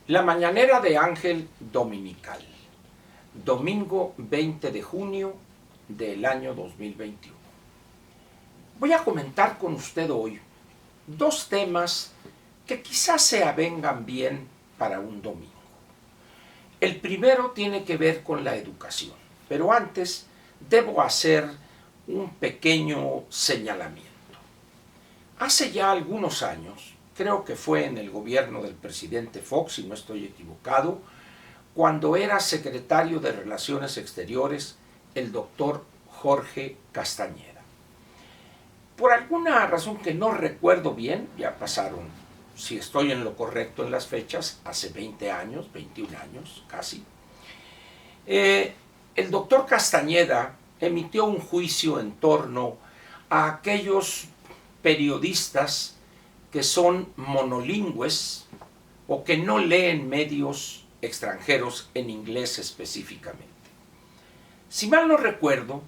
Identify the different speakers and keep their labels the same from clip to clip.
Speaker 1: La mañanera de Ángel Dominical, domingo 20 de junio del año 2021. Voy a comentar con usted hoy dos temas que quizás se avengan bien para un domingo. El primero tiene que ver con la educación, pero antes debo hacer un pequeño señalamiento. Hace ya algunos años, creo que fue en el gobierno del presidente Fox, si no estoy equivocado, cuando era secretario de Relaciones Exteriores el doctor Jorge Castañeda. Por alguna razón que no recuerdo bien, ya pasaron, si estoy en lo correcto en las fechas, hace 20 años, 21 años casi, el doctor Castañeda emitió un juicio en torno a aquellos periodistas que son monolingües o que no leen medios extranjeros en inglés específicamente. Si mal no recuerdo,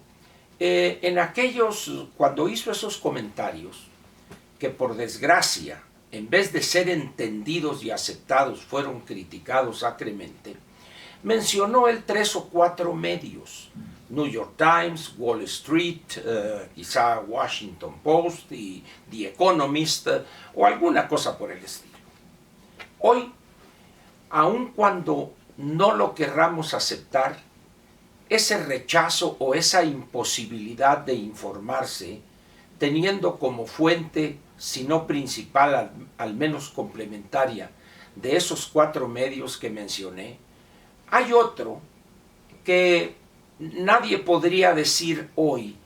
Speaker 1: cuando hizo esos comentarios, que por desgracia, en vez de ser entendidos y aceptados, fueron criticados acremente, mencionó él 3 o 4 medios: New York Times, Wall Street, quizá Washington Post y The Economist, o alguna cosa por el estilo. Hoy, aun cuando no lo querramos aceptar, ese rechazo o esa imposibilidad de informarse, teniendo como fuente, si no principal, al menos complementaria, de esos 4 medios que mencioné, hay otro que nadie podría decir hoy,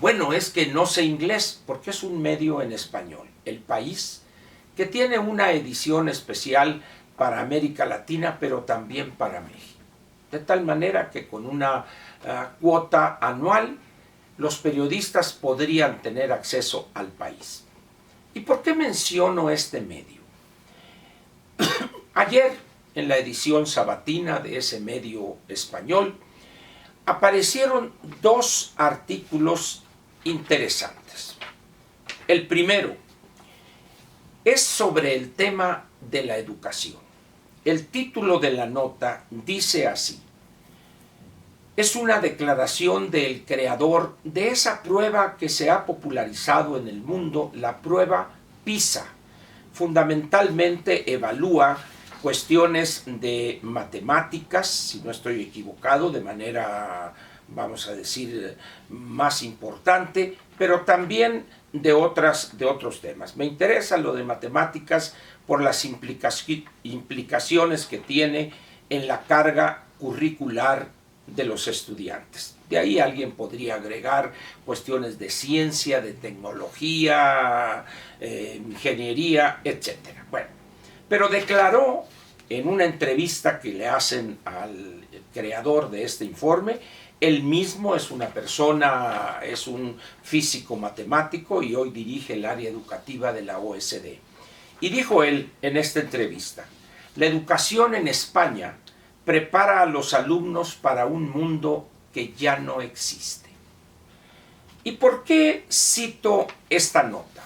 Speaker 1: bueno, es que no sé inglés, porque es un medio en español, El País, que tiene una edición especial para América Latina, pero también para México. De tal manera que con una cuota anual, los periodistas podrían tener acceso al País. ¿Y por qué menciono este medio? Ayer, en la edición sabatina de ese medio español, aparecieron 2 artículos interesantes. El primero es sobre el tema de la educación. El título de la nota dice así: es una declaración del creador de esa prueba que se ha popularizado en el mundo, la prueba PISA. Fundamentalmente evalúa cuestiones de matemáticas, si no estoy equivocado, de manera, vamos a decir, más importante, pero también de otros temas. Me interesa lo de matemáticas por las implicaciones que tiene en la carga curricular de los estudiantes. De ahí alguien podría agregar cuestiones de ciencia, de tecnología, ingeniería, etc. Bueno, pero declaró en una entrevista que le hacen al creador de este informe, él mismo es una persona, es un físico matemático y hoy dirige el área educativa de la OSD. Y dijo él en esta entrevista: la educación en España prepara a los alumnos para un mundo que ya no existe. ¿Y por qué cito esta nota?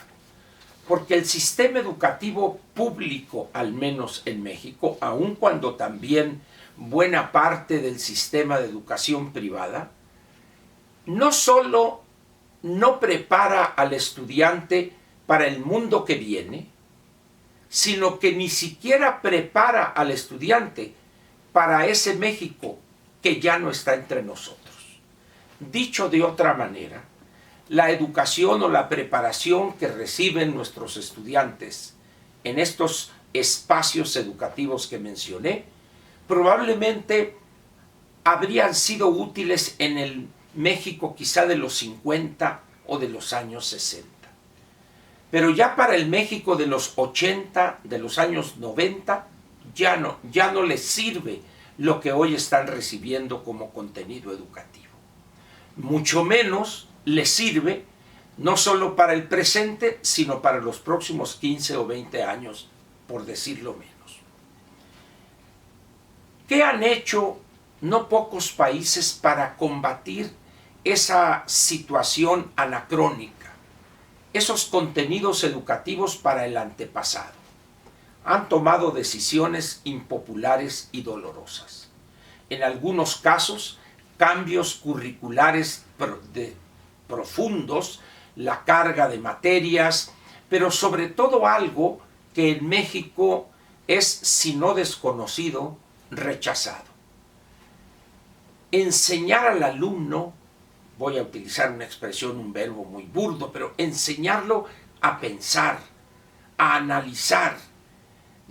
Speaker 1: Porque el sistema educativo público, al menos en México, aun cuando también buena parte del sistema de educación privada, no solo no prepara al estudiante para el mundo que viene, sino que ni siquiera prepara al estudiante para ese México que ya no está entre nosotros. Dicho de otra manera, la educación o la preparación que reciben nuestros estudiantes en estos espacios educativos que mencioné, probablemente habrían sido útiles en el México quizá de los 50 o de los años 60. Pero ya para el México de los 80, de los años 90, ya no les sirve lo que hoy están recibiendo como contenido educativo. Mucho menos les sirve no solo para el presente, sino para los próximos 15 o 20 años, por decirlo menos. ¿Qué han hecho no pocos países para combatir esa situación anacrónica, esos contenidos educativos para el antepasado? han tomado decisiones impopulares y dolorosas. En algunos casos, cambios curriculares profundos, la carga de materias, pero sobre todo algo que en México es, si no desconocido, rechazado. Enseñar al alumno, voy a utilizar una expresión, un verbo muy burdo, pero enseñarlo a pensar, a analizar,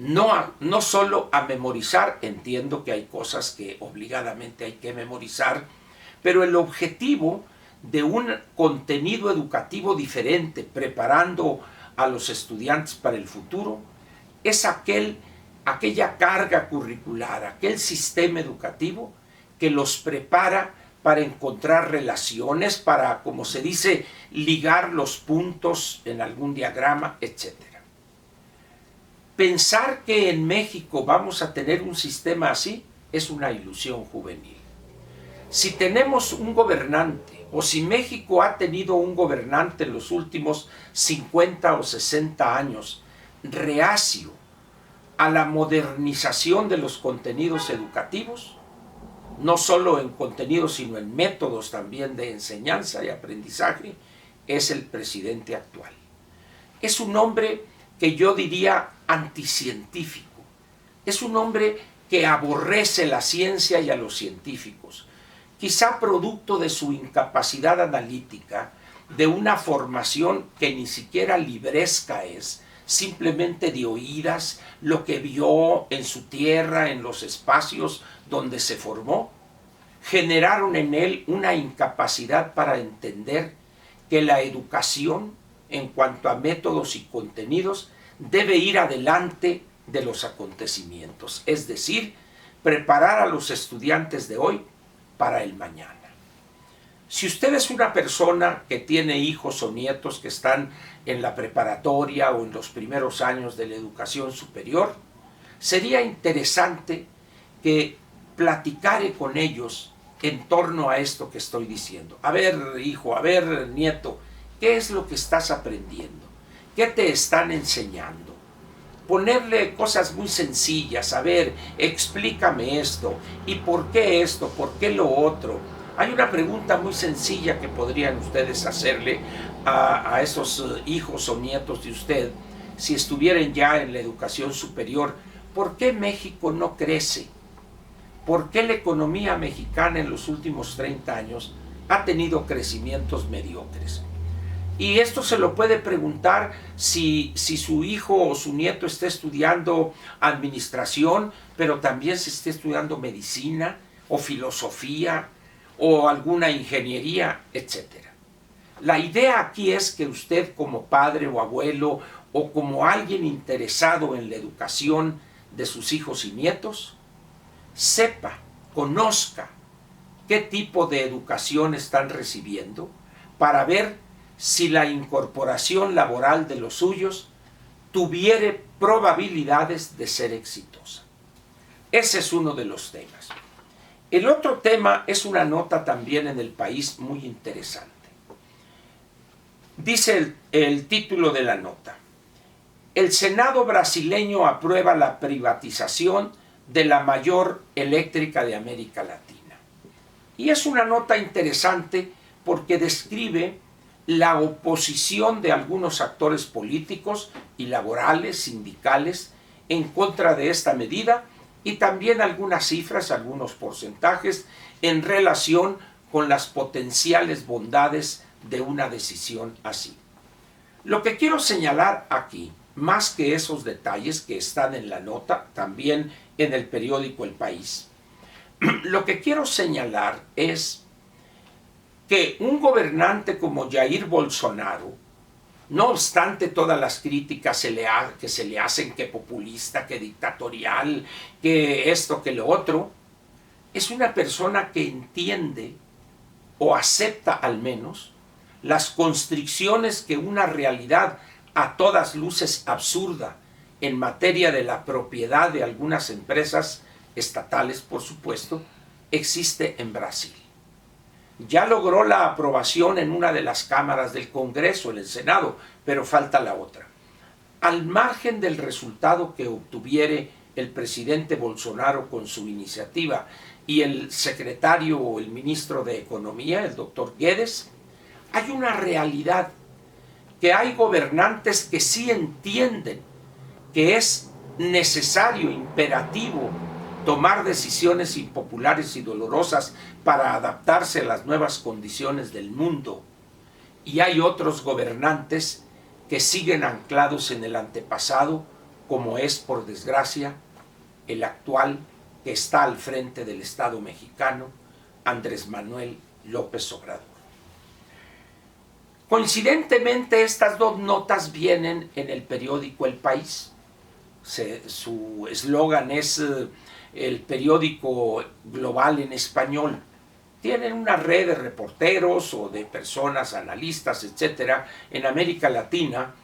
Speaker 1: no solo a memorizar. Entiendo que hay cosas que obligadamente hay que memorizar, pero el objetivo de un contenido educativo diferente, preparando a los estudiantes para el futuro, es aquella carga curricular, aquel sistema educativo que los prepara para encontrar relaciones, para, como se dice, ligar los puntos en algún diagrama, etc. Pensar que en México vamos a tener un sistema así es una ilusión juvenil. Si tenemos un gobernante, o si México ha tenido un gobernante en los últimos 50 o 60 años, reacio a la modernización de los contenidos educativos, no solo en contenidos, sino en métodos también de enseñanza y aprendizaje, es el presidente actual. Es un hombre que yo diría anticientífico. Es un hombre que aborrece la ciencia y a los científicos. Quizá producto de su incapacidad analítica, de una formación que ni siquiera libresca es, simplemente de oídas, lo que vio en su tierra, en los espacios donde se formó, generaron en él una incapacidad para entender que la educación, en cuanto a métodos y contenidos, debe ir adelante de los acontecimientos, es decir, preparar a los estudiantes de hoy para el mañana. Si usted es una persona que tiene hijos o nietos que están en la preparatoria o en los primeros años de la educación superior, sería interesante que platicara con ellos en torno a esto que estoy diciendo. A ver, hijo, a ver, nieto, ¿qué es lo que estás aprendiendo? ¿Qué te están enseñando? Ponerle cosas muy sencillas. A ver, explícame esto. ¿Y por qué esto? ¿Por qué lo otro? Hay una pregunta muy sencilla que podrían ustedes hacerle a esos hijos o nietos de usted, si estuvieran ya en la educación superior. ¿Por qué México no crece? ¿Por qué la economía mexicana en los últimos 30 años ha tenido crecimientos mediocres? Y esto se lo puede preguntar si su hijo o su nieto está estudiando administración, pero también se está estudiando medicina o filosofía o alguna ingeniería, etc. La idea aquí es que usted, como padre o abuelo o como alguien interesado en la educación de sus hijos y nietos, sepa, conozca qué tipo de educación están recibiendo para ver si la incorporación laboral de los suyos tuviere probabilidades de ser exitosa. Ese es uno de los temas. El otro tema es una nota también en El País muy interesante. Dice el título de la nota: el Senado brasileño aprueba la privatización de la mayor eléctrica de América Latina. Y es una nota interesante porque describe la oposición de algunos actores políticos y laborales, sindicales, en contra de esta medida, y también algunas cifras, algunos porcentajes en relación con las potenciales bondades de una decisión así. Lo que quiero señalar aquí, más que esos detalles que están en la nota, también en el periódico El País, lo que quiero señalar es que un gobernante como Jair Bolsonaro, no obstante todas las críticas que se le hacen, que populista, que dictatorial, que esto, que lo otro, es una persona que entiende o acepta al menos las constricciones que una realidad a todas luces absurda en materia de la propiedad de algunas empresas estatales, por supuesto, existe en Brasil. Ya logró la aprobación en una de las cámaras del Congreso, en el Senado, pero falta la otra. al margen del resultado que obtuviere el presidente Bolsonaro con su iniciativa y el secretario o el ministro de Economía, el doctor Guedes, hay una realidad, que hay gobernantes que sí entienden que es necesario, imperativo, tomar decisiones impopulares y dolorosas para adaptarse a las nuevas condiciones del mundo. Y hay otros gobernantes que siguen anclados en el antepasado, como es, por desgracia, el actual que está al frente del Estado mexicano, Andrés Manuel López Obrador. Coincidentemente, estas dos notas vienen en el periódico El País. Su eslogan es el periódico global en español. Tienen una red de reporteros o de personas, analistas, etcétera, en América Latina,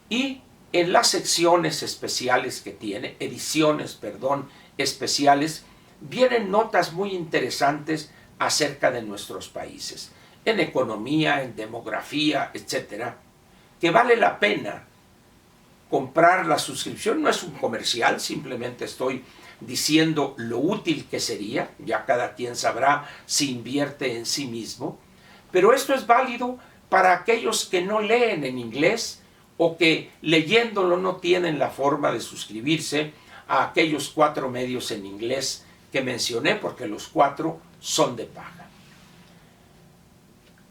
Speaker 1: y en las secciones especiales que tiene, especiales, vienen notas muy interesantes acerca de nuestros países, en economía, en demografía, etcétera, que vale la pena comprar la suscripción. No es un comercial, simplemente estoy diciendo lo útil que sería, ya cada quien sabrá si invierte en sí mismo, pero esto es válido para aquellos que no leen en inglés o que leyéndolo no tienen la forma de suscribirse a aquellos 4 medios en inglés que mencioné, porque los 4 son de paga.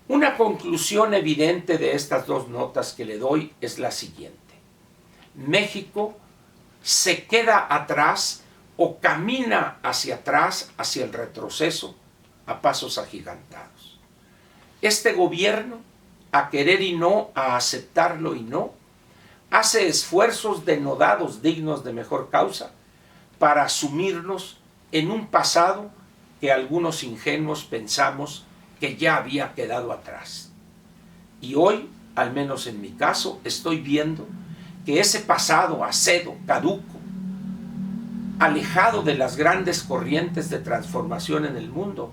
Speaker 1: Una conclusión evidente de estas dos notas que le doy es la siguiente: México se queda atrás o camina hacia atrás, hacia el retroceso, a pasos agigantados. Este gobierno, a querer y no, a aceptarlo y no, hace esfuerzos denodados dignos de mejor causa para asumirnos en un pasado que algunos ingenuos pensamos que ya había quedado atrás. Y hoy, al menos en mi caso, estoy viendo que ese pasado acedo, caduco, alejado de las grandes corrientes de transformación en el mundo,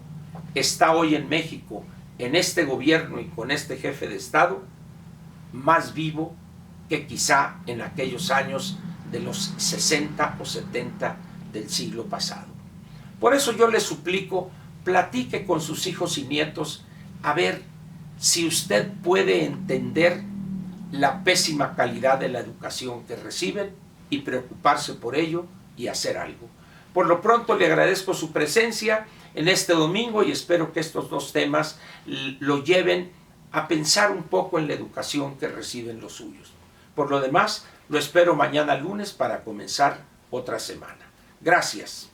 Speaker 1: está hoy en México, en este gobierno y con este jefe de Estado, más vivo que quizá en aquellos años de los 60 o 70 del siglo pasado. Por eso yo le suplico, platique con sus hijos y nietos a ver si usted puede entender la pésima calidad de la educación que reciben y preocuparse por ello y hacer algo. Por lo pronto le agradezco su presencia en este domingo y espero que estos dos temas lo lleven a pensar un poco en la educación que reciben los suyos. Por lo demás, lo espero mañana lunes para comenzar otra semana. Gracias.